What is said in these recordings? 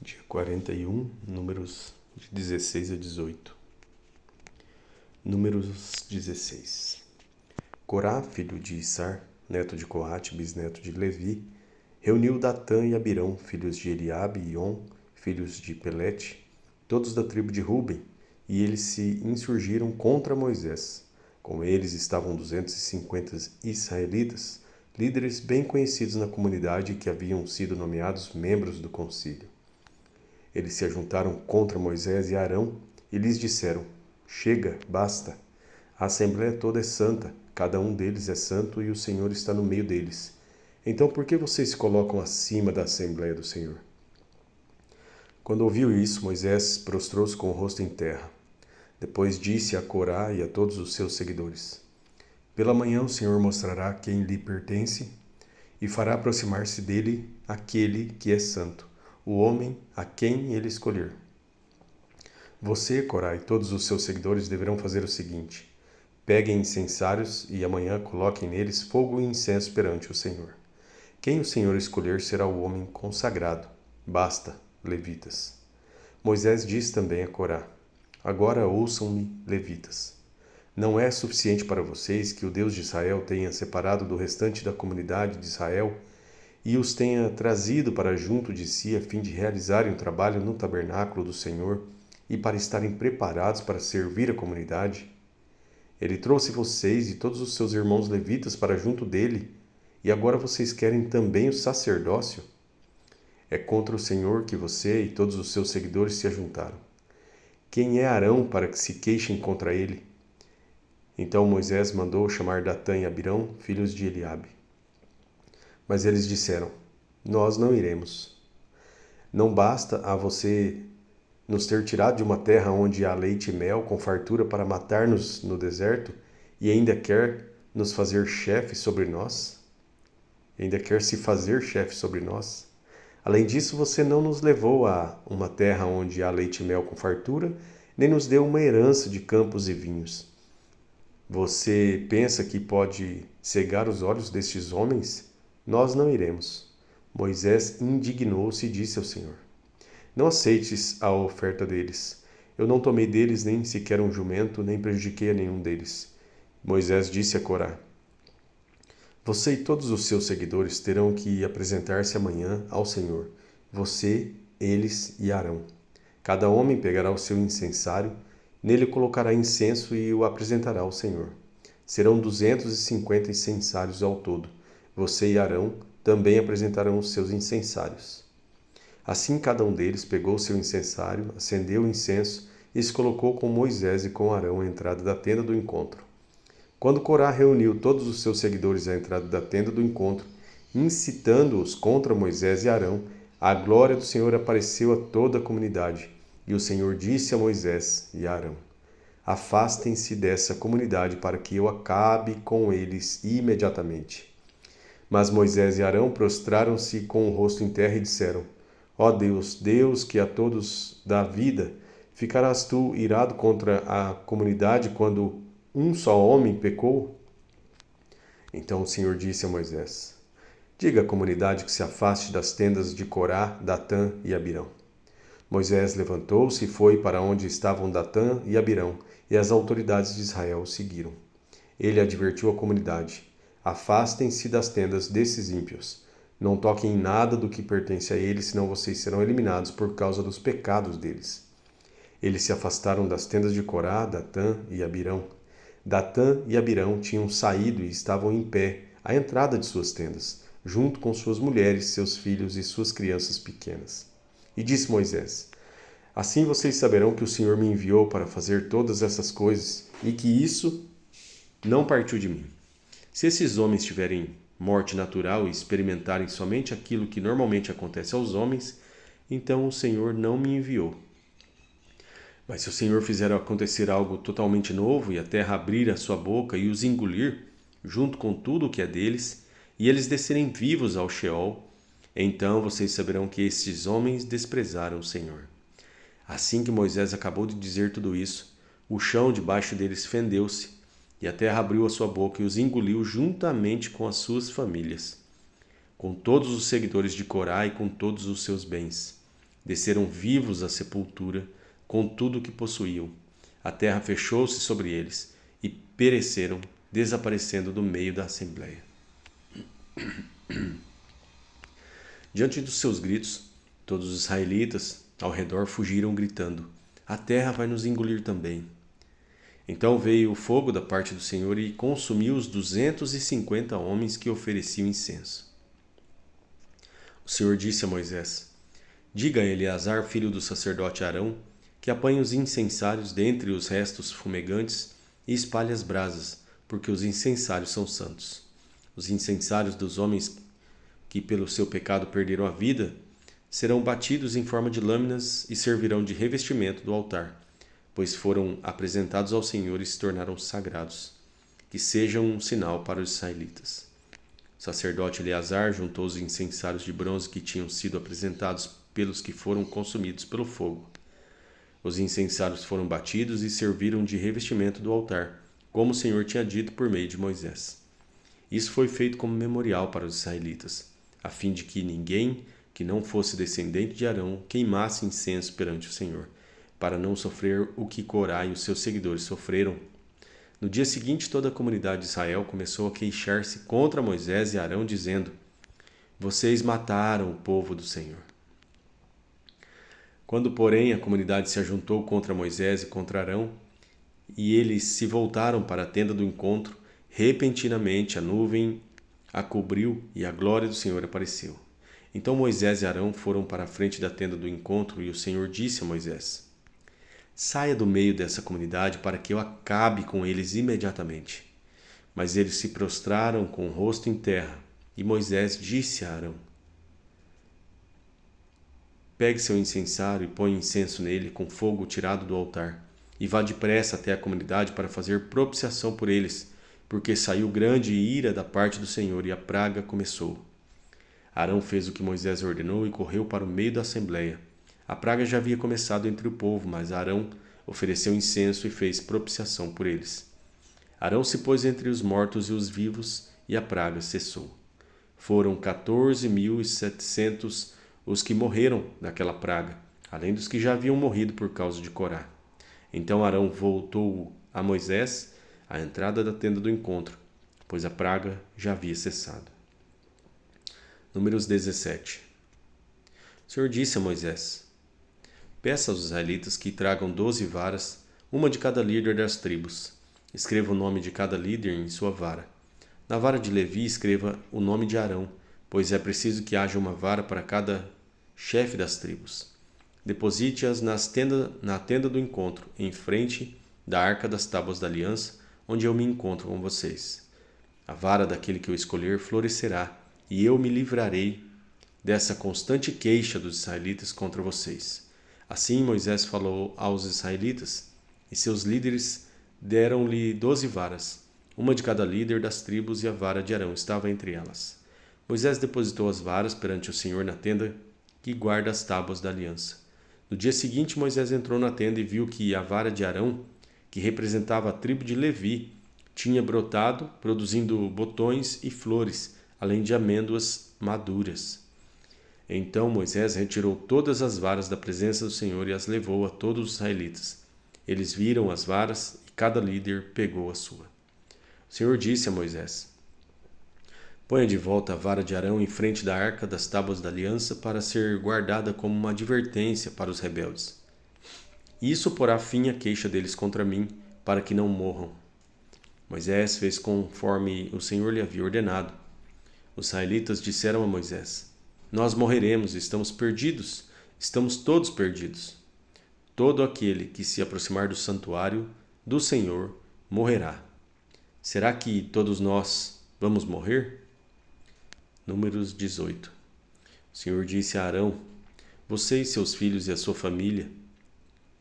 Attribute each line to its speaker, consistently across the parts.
Speaker 1: Dia 41, números de 16 a 18. Números 16. Corá, filho de Issar, neto de Coate, bisneto de Levi, reuniu Datã e Abirão, filhos de Eliabe e On, filhos de Pelete, todos da tribo de Ruben, e eles se insurgiram contra Moisés. Com eles estavam 250 israelitas, líderes bem conhecidos na comunidade que haviam sido nomeados membros do concílio. Eles se ajuntaram contra Moisés e Arão e lhes disseram: Chega, basta. A assembleia toda é santa, cada um deles é santo e o Senhor está no meio deles. Então por que vocês se colocam acima da assembleia do Senhor? Quando ouviu isso, Moisés prostrou-se com o rosto em terra. Depois disse a Corá e a todos os seus seguidores: Pela manhã o Senhor mostrará quem lhe pertence e fará aproximar-se dele aquele que é santo, o homem a quem ele escolher. Você, Corá, e todos os seus seguidores deverão fazer o seguinte: peguem incensários e amanhã coloquem neles fogo e incenso perante o Senhor. Quem o Senhor escolher será o homem consagrado. Basta, levitas. Moisés disse também a Corá: Agora ouçam-me, levitas. Não é suficiente para vocês que o Deus de Israel tenha separado do restante da comunidade de Israel e os tenha trazido para junto de si a fim de realizarem o trabalho no tabernáculo do Senhor e para estarem preparados para servir a comunidade? Ele trouxe vocês e todos os seus irmãos levitas para junto dele, e agora vocês querem também o sacerdócio? É contra o Senhor que você e todos os seus seguidores se ajuntaram. Quem é Arão para que se queixem contra ele? Então Moisés mandou chamar Datã e Abirão, filhos de Eliabe. Mas eles disseram: Nós não iremos. Não basta a você nos ter tirado de uma terra onde há leite e mel com fartura para matar-nos no deserto e ainda quer nos fazer chefe sobre nós? Ainda quer se fazer chefe sobre nós? Além disso, você não nos levou a uma terra onde há leite e mel com fartura, nem nos deu uma herança de campos e vinhos. Você pensa que pode cegar os olhos destes homens? Nós não iremos. Moisés indignou-se e disse ao Senhor: Não aceites a oferta deles. Eu não tomei deles nem sequer um jumento, nem prejudiquei a nenhum deles. Moisés disse a Corá: Você e todos os seus seguidores terão que apresentar-se amanhã ao Senhor, você, eles e Arão. Cada homem pegará o seu incensário, nele colocará incenso e o apresentará ao Senhor. Serão 250 incensários ao todo. Você e Arão também apresentarão os seus incensários. Assim cada um deles pegou o seu incensário, acendeu o incenso e se colocou com Moisés e com Arão à entrada da tenda do encontro. Quando Corá reuniu todos os seus seguidores à entrada da tenda do encontro, incitando-os contra Moisés e Arão, a glória do Senhor apareceu a toda a comunidade. E o Senhor disse a Moisés e a Arão: Afastem-se dessa comunidade para que eu acabe com eles imediatamente. Mas Moisés e Arão prostraram-se com o rosto em terra e disseram: Ó Deus, Deus que a todos dá vida, ficarás tu irado contra a comunidade quando um só homem pecou? Então o Senhor disse a Moisés: Diga à comunidade que se afaste das tendas de Corá, Datã e Abirão. Moisés levantou-se e foi para onde estavam Datã e Abirão, e as autoridades de Israel o seguiram. Ele advertiu a comunidade: Afastem-se das tendas desses ímpios. Não toquem em nada do que pertence a eles, senão vocês serão eliminados por causa dos pecados deles. Eles se afastaram das tendas de Corá, Datã e Abirão. Datã e Abirão tinham saído e estavam em pé à entrada de suas tendas, junto com suas mulheres, seus filhos e suas crianças pequenas. E disse Moisés: Assim vocês saberão que o Senhor me enviou para fazer todas essas coisas e que isso não partiu de mim. Se esses homens tiverem morte natural e experimentarem somente aquilo que normalmente acontece aos homens, então o Senhor não me enviou. Mas se o Senhor fizer acontecer algo totalmente novo e a terra abrir a sua boca e os engolir, junto com tudo o que é deles, e eles descerem vivos ao Sheol, então vocês saberão que estes homens desprezaram o Senhor. Assim que Moisés acabou de dizer tudo isso, o chão debaixo deles fendeu-se, e a terra abriu a sua boca e os engoliu juntamente com as suas famílias, com todos os seguidores de Corá e com todos os seus bens. desceram vivos à sepultura com tudo o que possuíam. A terra fechou-se sobre eles e pereceram, desaparecendo do meio da assembleia. Diante dos seus gritos, todos os israelitas ao redor fugiram gritando: a terra vai nos engolir também. Então veio o fogo da parte do Senhor e consumiu os 250 homens que ofereciam incenso. O Senhor disse a Moisés: diga a Eleazar, filho do sacerdote Arão, que apanhe os incensários dentre os restos fumegantes e espalhe as brasas, porque os incensários são santos. Os incensários dos homens que pelo seu pecado perderam a vida serão batidos em forma de lâminas e servirão de revestimento do altar, pois foram apresentados ao Senhor e se tornaram sagrados, que sejam um sinal para os israelitas. O sacerdote Eleazar juntou os incensários de bronze que tinham sido apresentados pelos que foram consumidos pelo fogo. Os incensários foram batidos e serviram de revestimento do altar, como o Senhor tinha dito por meio de Moisés. Isso foi feito como memorial para os israelitas, a fim de que ninguém que não fosse descendente de Arão queimasse incenso perante o Senhor, para não sofrer o que Corá e os seus seguidores sofreram. No dia seguinte, toda a comunidade de Israel começou a queixar-se contra Moisés e Arão, dizendo: vocês mataram o povo do Senhor. Quando, porém, a comunidade se ajuntou contra Moisés e contra Arão, e eles se voltaram para a tenda do encontro, repentinamente a nuvem a cobriu e a glória do Senhor apareceu. Então Moisés e Arão foram para a frente da tenda do encontro e o Senhor disse a Moisés: saia do meio dessa comunidade para que eu acabe com eles imediatamente. Mas eles se prostraram com o rosto em terra e Moisés disse a Arão: pegue seu incensário e põe incenso nele com fogo tirado do altar, e vá depressa até a comunidade para fazer propiciação por eles, porque saiu grande ira da parte do Senhor e a praga começou. Arão fez o que Moisés ordenou e correu para o meio da assembleia. A praga já havia começado entre o povo, mas Arão ofereceu incenso e fez propiciação por eles. Arão se pôs entre os mortos e os vivos, e a praga cessou. Foram 14.700 os que morreram daquela praga, além dos que já haviam morrido por causa de Corá. Então Arão voltou a Moisés à entrada da tenda do encontro, pois a praga já havia cessado. Números 17. O Senhor disse a Moisés: peça aos israelitas que tragam 12 varas, uma de cada líder das tribos. Escreva o nome de cada líder em sua vara. Na vara de Levi escreva o nome de Arão, pois é preciso que haja uma vara para cada chefe das tribos. Deposite-as na tenda do encontro, em frente da arca das tábuas da aliança, onde eu me encontro com vocês. A vara daquele que eu escolher florescerá, e eu me livrarei dessa constante queixa dos israelitas contra vocês. Assim Moisés falou aos israelitas, e seus líderes deram-lhe 12 varas, uma de cada líder das tribos, e a vara de Arão estava entre elas. Moisés depositou as varas perante o Senhor na tenda que guarda as tábuas da aliança. No dia seguinte, Moisés entrou na tenda e viu que a vara de Arão, que representava a tribo de Levi, tinha brotado, produzindo botões e flores, além de amêndoas maduras. Então Moisés retirou todas as varas da presença do Senhor e as levou a todos os israelitas. Eles viram as varas e cada líder pegou a sua. O Senhor disse a Moisés: ponha de volta a vara de Arão em frente da arca das tábuas da aliança para ser guardada como uma advertência para os rebeldes. Isso porá fim à queixa deles contra mim, para que não morram. Moisés fez conforme o Senhor lhe havia ordenado. Os israelitas disseram a Moisés: nós morreremos, estamos perdidos, estamos todos perdidos. Todo aquele que se aproximar do santuário do Senhor morrerá. Será que todos nós vamos morrer? Números 18. O Senhor disse a Arão: você e seus filhos e a sua família,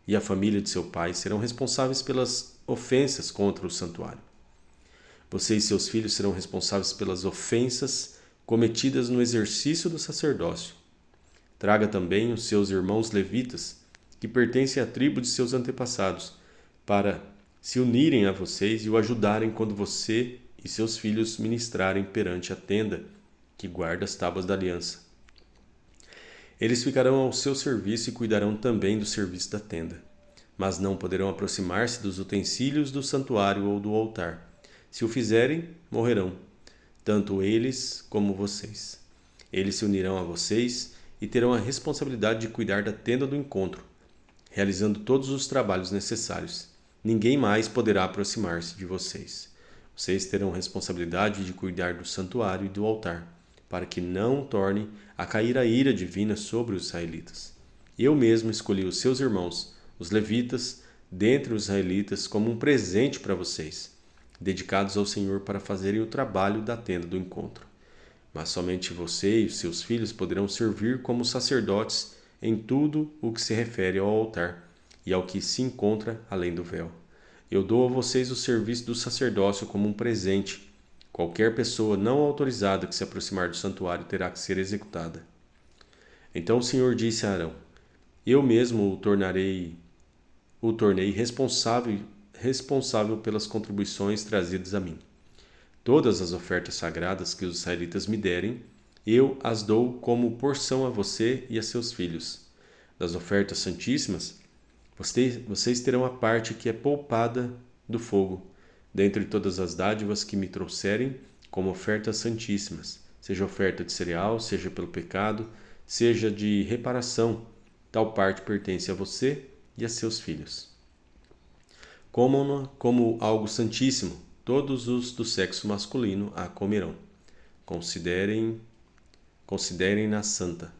Speaker 1: e a família de seu pai, serão responsáveis pelas ofensas contra o santuário. Você e seus filhos serão responsáveis pelas ofensas cometidas no exercício do sacerdócio. Traga também os seus irmãos levitas, que pertencem à tribo de seus antepassados, para se unirem a vocês e o ajudarem quando você e seus filhos ministrarem perante a tenda que guarda as tábuas da aliança. Eles ficarão ao seu serviço e cuidarão também do serviço da tenda, mas não poderão aproximar-se dos utensílios do santuário ou do altar. Se o fizerem, morrerão, tanto eles como vocês. Eles se unirão a vocês e terão a responsabilidade de cuidar da tenda do encontro, realizando todos os trabalhos necessários. Ninguém mais poderá aproximar-se de vocês. Vocês terão responsabilidade de cuidar do santuário e do altar, para que não torne a cair a ira divina sobre os israelitas. Eu mesmo escolhi os seus irmãos, os levitas, dentre os israelitas, como um presente para vocês, dedicados ao Senhor para fazerem o trabalho da tenda do encontro. Mas somente você e os seus filhos poderão servir como sacerdotes em tudo o que se refere ao altar e ao que se encontra além do véu. Eu dou a vocês o serviço do sacerdócio como um presente. Qualquer pessoa não autorizada que se aproximar do santuário terá que ser executada. Então o Senhor disse a Arão: Eu mesmo o tornei responsável pelas contribuições trazidas a mim. Todas as ofertas sagradas que os israelitas me derem, eu as dou como porção a você e a seus filhos. Das ofertas santíssimas, vocês terão a parte que é poupada do fogo, dentre todas as dádivas que me trouxerem como ofertas santíssimas, seja oferta de cereal, seja pelo pecado, seja de reparação, tal parte pertence a você e a seus filhos. Comam-na como algo santíssimo, todos os do sexo masculino a comerão. Considerem-na santa.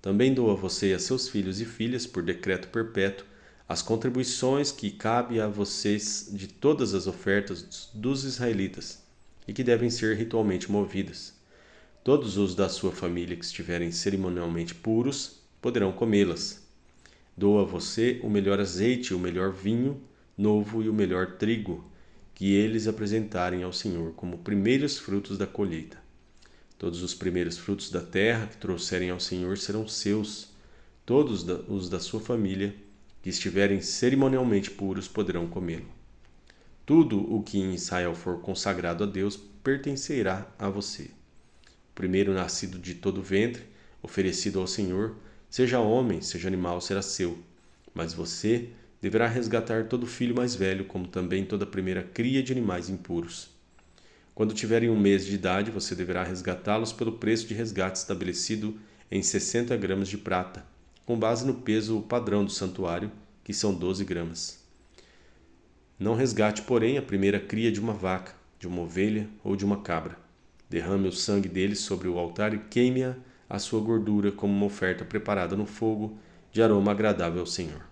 Speaker 1: Também dou a você e a seus filhos e filhas, por decreto perpétuo, as contribuições que cabe a vocês de todas as ofertas dos israelitas e que devem ser ritualmente movidas. Todos os da sua família que estiverem cerimonialmente puros poderão comê-las. Dou a você o melhor azeite, o melhor vinho novo e o melhor trigo, que eles apresentarem ao Senhor como primeiros frutos da colheita. Todos os primeiros frutos da terra que trouxerem ao Senhor serão seus. Todos os da sua família que estiverem cerimonialmente puros poderão comê-lo. Tudo o que em Israel for consagrado a Deus pertencerá a você. O primeiro nascido de todo o ventre, oferecido ao Senhor, seja homem, seja animal, será seu. Mas você deverá resgatar todo filho mais velho, como também toda a primeira cria de animais impuros. Quando tiverem 1 mês de idade, você deverá resgatá-los pelo preço de resgate estabelecido em 60 gramas de prata, com base no peso padrão do santuário, que são 12 gramas. Não resgate, porém, a primeira cria de uma vaca, de uma ovelha ou de uma cabra. Derrame o sangue deles sobre o altar e queime a sua gordura como uma oferta preparada no fogo, de aroma agradável ao Senhor.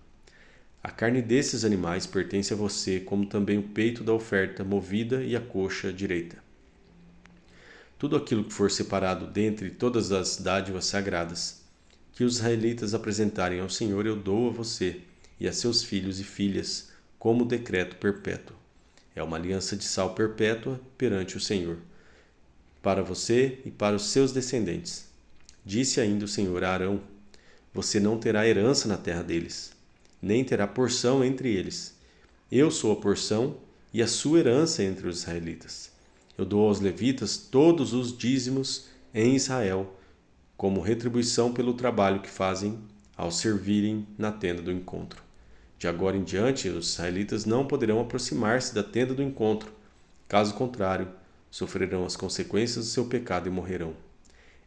Speaker 1: A carne desses animais pertence a você, como também o peito da oferta movida e a coxa direita. Tudo aquilo que for separado dentre todas as dádivas sagradas que os israelitas apresentarem ao Senhor, eu dou a você e a seus filhos e filhas como decreto perpétuo. É uma aliança de sal perpétua perante o Senhor, para você e para os seus descendentes. Disse ainda o Senhor a Arão: Você não terá herança na terra deles, nem terá porção entre eles. Eu sou a porção e a sua herança entre os israelitas. Eu dou aos levitas todos os dízimos em Israel, como retribuição pelo trabalho que fazem ao servirem na tenda do encontro. De agora em diante, os israelitas não poderão aproximar-se da tenda do encontro. Caso contrário, sofrerão as consequências do seu pecado e morrerão.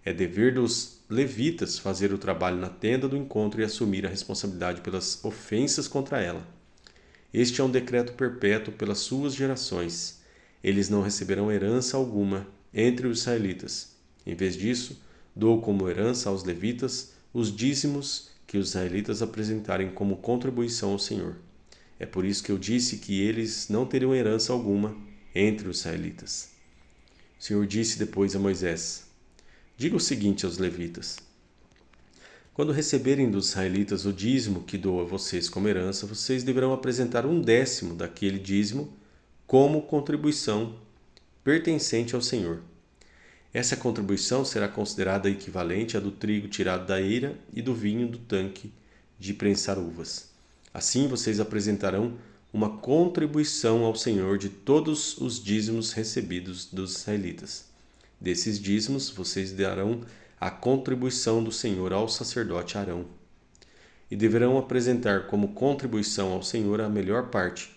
Speaker 1: É dever dos levitas fazer o trabalho na tenda do encontro e assumir a responsabilidade pelas ofensas contra ela. Este é um decreto perpétuo pelas suas gerações. Eles não receberão herança alguma entre os israelitas. Em vez disso, dou como herança aos levitas os dízimos que os israelitas apresentarem como contribuição ao Senhor. É por isso que eu disse que eles não teriam herança alguma entre os israelitas. O Senhor disse depois a Moisés: Diga o seguinte aos levitas: Quando receberem dos israelitas o dízimo que dou a vocês como herança, vocês deverão apresentar 1/10 daquele dízimo como contribuição pertencente ao Senhor. Essa contribuição será considerada equivalente à do trigo tirado da eira e do vinho do tanque de prensar uvas. Assim vocês apresentarão uma contribuição ao Senhor de todos os dízimos recebidos dos israelitas. Desses dízimos vocês darão a contribuição do Senhor ao sacerdote Arão. E deverão apresentar como contribuição ao Senhor a melhor parte,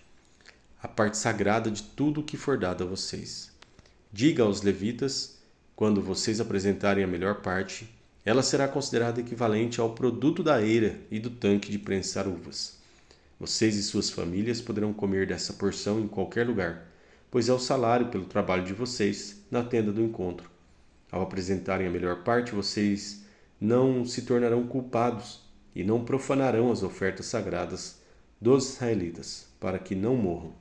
Speaker 1: a parte sagrada de tudo o que for dado a vocês. Diga aos levitas, quando vocês apresentarem a melhor parte, ela será considerada equivalente ao produto da eira e do tanque de prensar uvas. Vocês e suas famílias poderão comer dessa porção em qualquer lugar, pois é o salário pelo trabalho de vocês na tenda do encontro. Ao apresentarem a melhor parte, vocês não se tornarão culpados e não profanarão as ofertas sagradas dos israelitas, para que não morram.